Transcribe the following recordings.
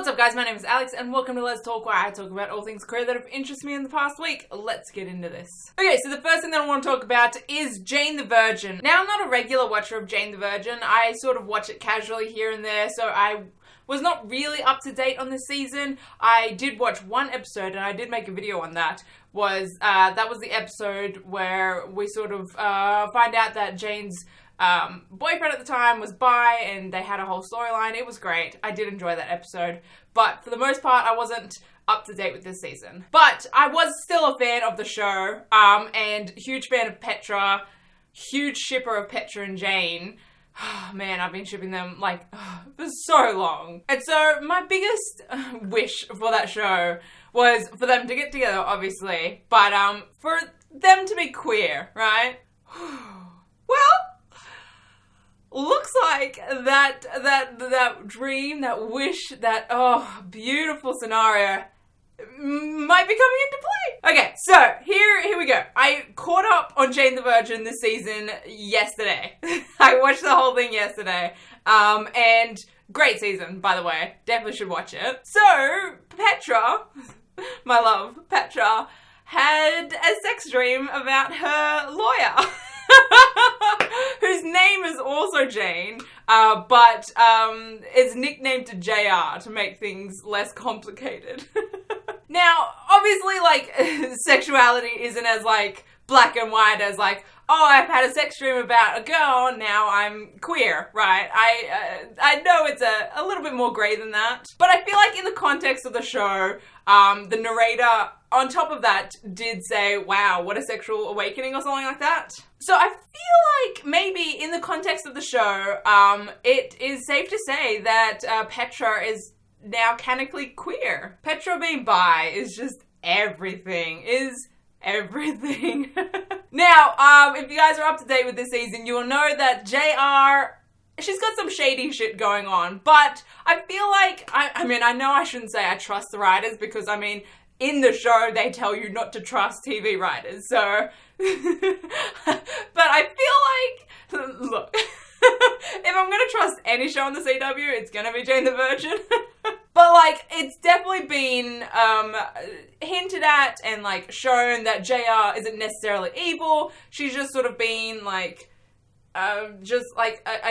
What's up guys, my name is Alex and welcome to Let's Talk, where I talk about all things queer that have interested me in the past week. Let's get into this. Okay, so the first thing that I want to talk about is Jane the Virgin. Now, I'm not a regular watcher of Jane the Virgin. I sort of watch it casually here and there, so I was not really up to date on this season. I did watch one episode and I did make a video on that. That was the episode where we sort of find out that Jane's boyfriend at the time was bi and they had a whole storyline. It was great. I did enjoy that episode. But for the most part, I wasn't up to date with this season. But I was still a fan of the show, and huge fan of Petra. Huge shipper of Petra and Jane. Man, I've been shipping them for so long. And so my biggest wish for that show was for them to get together, obviously. But for them to be queer, right? Well, looks like that dream, that wish, that beautiful scenario might be coming into play. Okay, so here we go. I caught up on Jane the Virgin this season yesterday. I watched the whole thing yesterday. And great season, by the way. Definitely should watch it. So, Petra, my love, Petra, had a sex dream about her lawyer. Whose name is also Jane, but is nicknamed to JR to make things less complicated. Now, obviously, sexuality isn't as, black and white as, oh, I've had a sex dream about a girl, now I'm queer, right? I know it's a little bit more grey than that. But I feel like in the context of the show, the narrator, on top of that, did say, wow, what a sexual awakening or something like that. So I feel like maybe in the context of the show, it is safe to say that Petra is now canonically queer. Petra being bi is just everything, Now, if you guys are up to date with this season, you will know that JR, she's got some shady shit going on, but I feel like, I know I shouldn't say I trust the writers because, in the show, they tell you not to trust TV writers, so, but I feel like, look, if I'm gonna trust any show on the CW, it's gonna be Jane the Virgin. But, it's definitely been, hinted at and, shown that JR isn't necessarily evil. She's just sort of been, I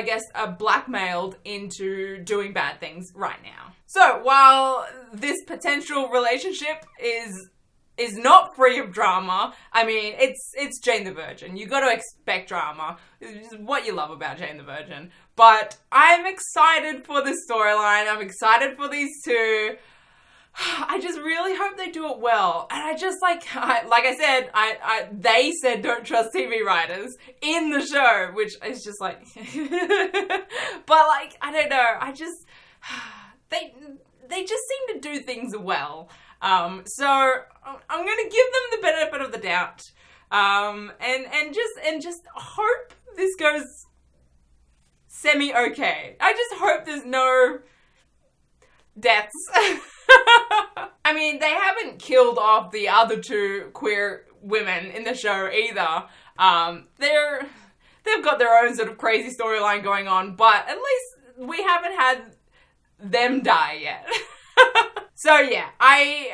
guess, blackmailed into doing bad things right now. So, while this potential relationship is not free of drama, it's Jane the Virgin. You gotta expect drama. It's what you love about Jane the Virgin. But I'm excited for this storyline. I'm excited for these two. I just really hope they do it well. And I just, like I said, they said don't trust TV writers in the show, which is just but I don't know. They just seem to do things well. So I'm gonna give them the benefit of the doubt. And just hope this goes semi-okay. I just hope there's no deaths. They haven't killed off the other two queer women in the show either. They've got their own sort of crazy storyline going on, but at least we haven't had them die yet. So yeah, I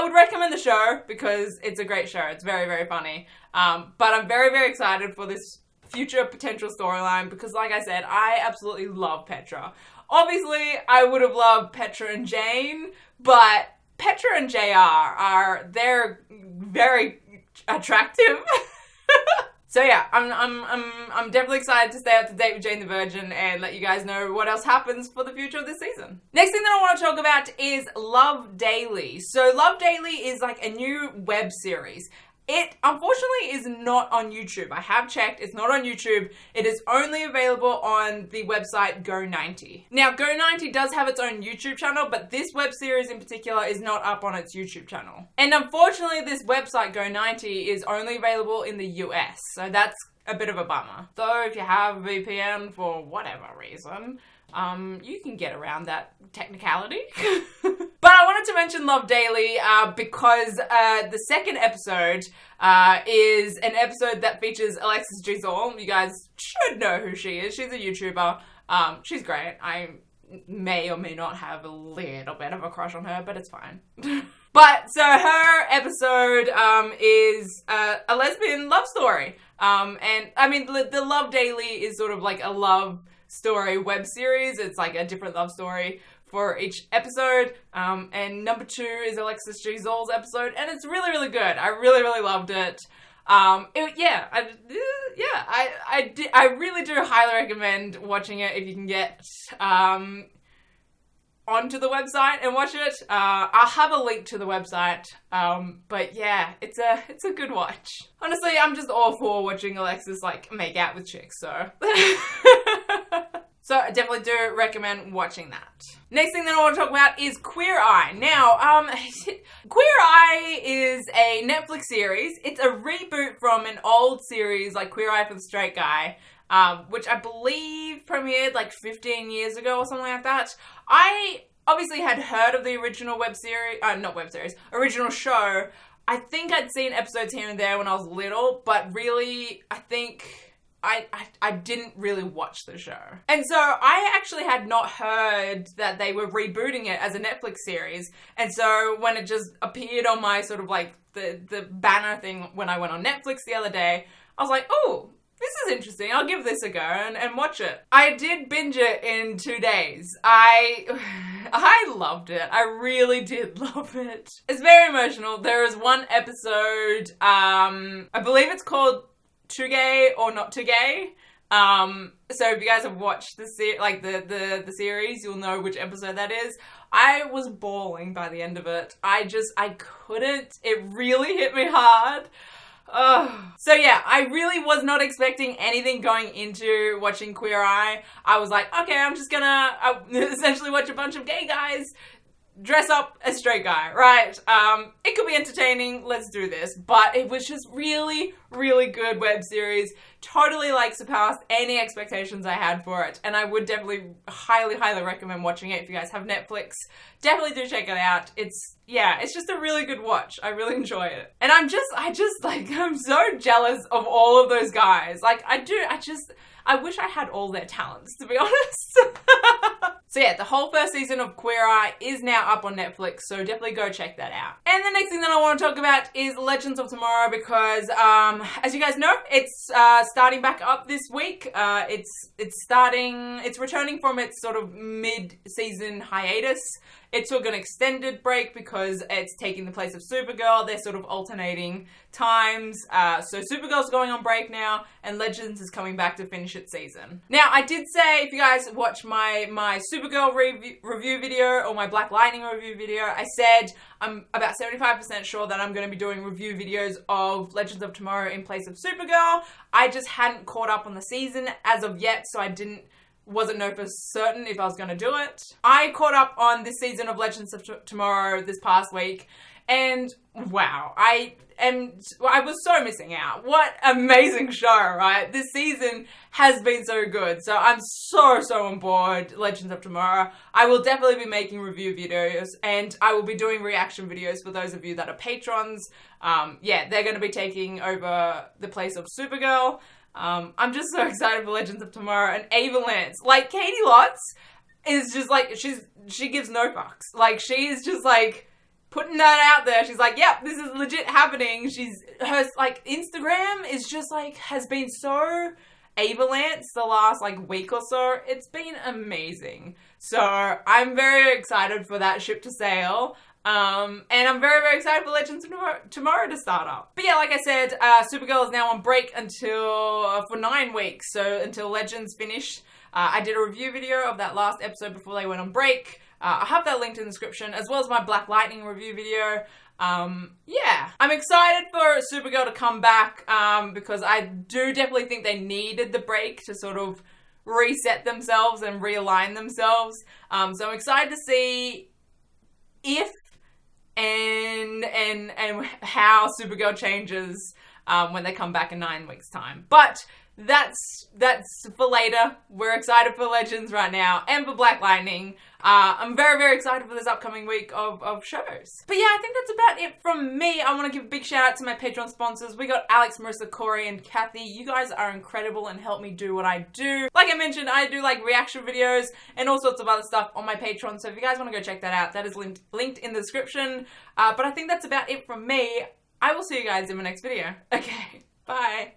would recommend the show because it's a great show. It's very, very funny. But I'm very, very excited for this future potential storyline because, like I said, I absolutely love Petra. Obviously, I would have loved Petra and Jane, but Petra and JR they're very attractive. So yeah, I'm definitely excited to stay up to date with Jane the Virgin and let you guys know what else happens for the future of this season. Next thing that I want to talk about is Love Daily. So Love Daily is a new web series. It, unfortunately, is not on YouTube. I have checked. It's not on YouTube. It is only available on the website Go90. Now, Go90 does have its own YouTube channel, but this web series in particular is not up on its YouTube channel. And unfortunately, this website Go90 is only available in the US, so that's a bit of a bummer. Though, if you have VPN for whatever reason, you can get around that technicality. But I wanted to mention Love Daily because the second episode is an episode that features Alexis Zall. You guys should know who she is. She's a YouTuber. She's great. may or may not have a little bit of a crush on her, but it's fine. But, so her episode is a lesbian love story. And, I mean, the Love Daily is sort of like a love story web series. It's like a different love story for each episode. And number 2 is Alexis G. Zall's episode, and it's really, really good. I really, really loved it. I really do highly recommend watching it if you can get onto the website and watch it. I'll have a link to the website. But yeah, it's a good watch. Honestly, I'm just all for watching Alexis like make out with chicks, so. So I definitely do recommend watching that. Next thing that I want to talk about is Queer Eye. Now, Queer Eye is a Netflix series. It's a reboot from an old series like Queer Eye for the Straight Guy, which I believe premiered like 15 years ago or something like that. I obviously had heard of the original original show. I think I'd seen episodes here and there when I was little, but really, I think I didn't really watch the show. And so I actually had not heard that they were rebooting it as a Netflix series. And so when it just appeared on my sort of like the banner thing when I went on Netflix the other day, I was like, oh, this is interesting. I'll give this a go and watch it. I did binge it in 2 days. I loved it. I really did love it. It's very emotional. There is one episode, I believe it's called Too Gay or Not Too Gay. So if you guys have watched the series, you'll know which episode that is. I was bawling by the end of it. I couldn't. It really hit me hard. So yeah, I really was not expecting anything going into watching Queer Eye. I was like, okay, I'm just gonna essentially watch a bunch of gay guys dress up as straight guy, right? It could be entertaining, let's do this. But it was just really, really good web series. Totally like surpassed any expectations I had for it. And I would definitely highly, highly recommend watching it if you guys have Netflix. Definitely do check it out. It's just a really good watch. I really enjoy it. And I'm so jealous of all of those guys. Like, I wish I had all their talents, to be honest. So yeah, the whole first season of Queer Eye is now up on Netflix, so definitely go check that out. And the next thing that I want to talk about is Legends of Tomorrow, because as you guys know, it's starting back up this week. It's returning from its sort of mid-season hiatus. It took an extended break because it's taking the place of Supergirl. They're sort of alternating times. So Supergirl's going on break now, and Legends is coming back to finish its season. Now, I did say, if you guys watch my Supergirl review video or my Black Lightning review video, I said I'm about 75% sure that I'm going to be doing review videos of Legends of Tomorrow in place of Supergirl. I just hadn't caught up on the season as of yet, so I wasn't know for certain if I was going to do it. I caught up on this season of Legends of Tomorrow this past week, and wow, I was so missing out. What amazing show, right? This season has been so good, so I'm so on board Legends of Tomorrow. I will definitely be making review videos, and I will be doing reaction videos for those of you that are patrons. They're going to be taking over the place of Supergirl. I'm just so excited for Legends of Tomorrow. And Ava Lance, like, Katie Lotz is just like, she gives no fucks. Like, she is just like putting that out there. She's like, yep, this is legit happening. Her like Instagram is just like, has been so Ava Lance the last like week or so. It's been amazing. So I'm very excited for that ship to sail. And I'm very, very excited for Legends of Tomorrow to start up. But yeah, like I said, Supergirl is now on break for 9 weeks. So until Legends finish. I did a review video of that last episode before they went on break. I have that linked in the description, as well as my Black Lightning review video. I'm excited for Supergirl to come back, because I do definitely think they needed the break to sort of reset themselves and realign themselves. So I'm excited to see if and how Supergirl changes when they come back in 9 weeks' time. But that's for later. We're excited for Legends right now and for Black Lightning. I'm very, very excited for this upcoming week of shows. But yeah, I think that's about it from me. I want to give a big shout out to my Patreon sponsors. We got Alex, Marissa, Corey, and Kathy. You guys are incredible and help me do what I do. Like I mentioned, I do like reaction videos and all sorts of other stuff on my Patreon. So if you guys want to go check that out, that is linked in the description. But I think that's about it from me. I will see you guys in my next video. Okay, bye.